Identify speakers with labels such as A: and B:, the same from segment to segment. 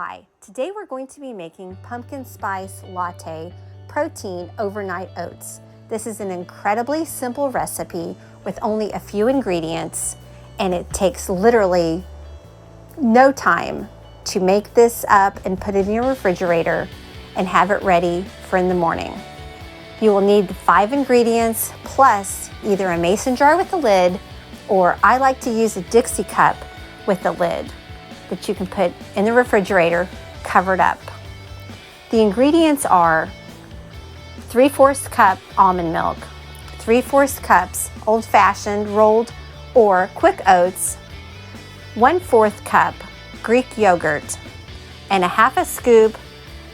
A: Hi, today we're going to be making pumpkin spice latte protein overnight oats. This is an incredibly simple recipe with only a few ingredients, and it takes literally no time to make this up and put it in your refrigerator and have it ready for in the morning. You will need 5 ingredients plus either a mason jar with a lid, or I like to use a Dixie cup with a lid that you can put in the refrigerator covered up. The ingredients are 3/4 cup almond milk, 3/4 cups old-fashioned rolled or quick oats, 1/4 cup Greek yogurt, and a half a scoop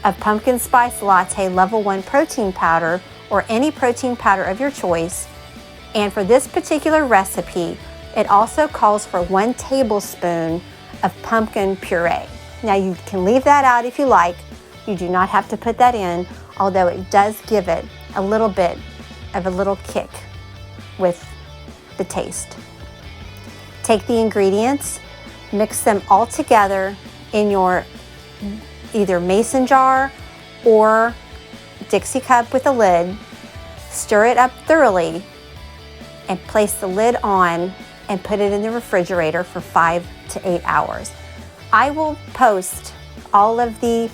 A: of pumpkin spice latte level 1 protein powder or any protein powder of your choice. And for this particular recipe, it also calls for 1 tablespoon of pumpkin puree. Now you can leave that out if you like. You do not have to put that in, although it does give it a little bit of a little kick with the taste. Take the ingredients, mix them all together in your either mason jar or Dixie cup with a lid. Stir it up thoroughly and place the lid on and put it in the refrigerator for 5 to 8 hours. I will post all of the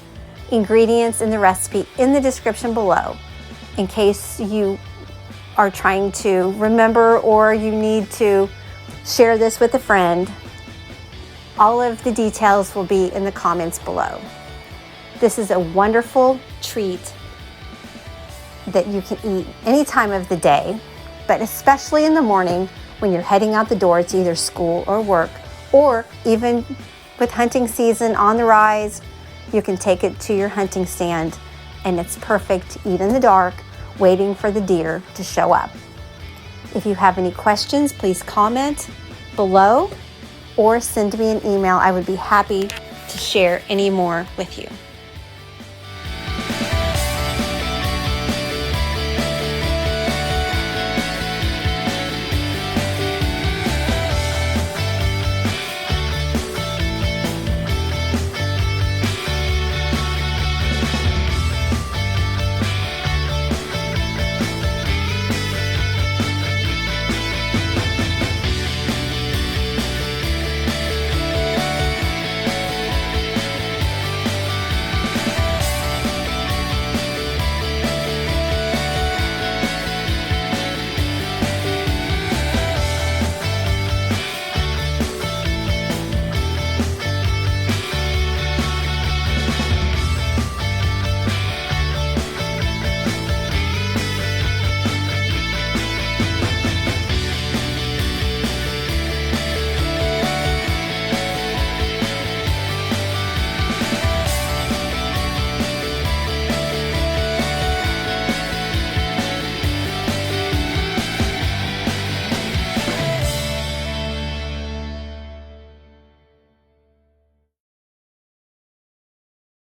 A: ingredients in the recipe in the description below in case you are trying to remember or you need to share this with a friend. All of the details will be in the comments below. This is a wonderful treat that you can eat any time of the day, but especially in the morning when you're heading out the door to either school or work, or even with hunting season on the rise, you can take it to your hunting stand and it's perfect to eat in the dark, waiting for the deer to show up. If you have any questions, please comment below or send me an email. I would be happy to share any more with you.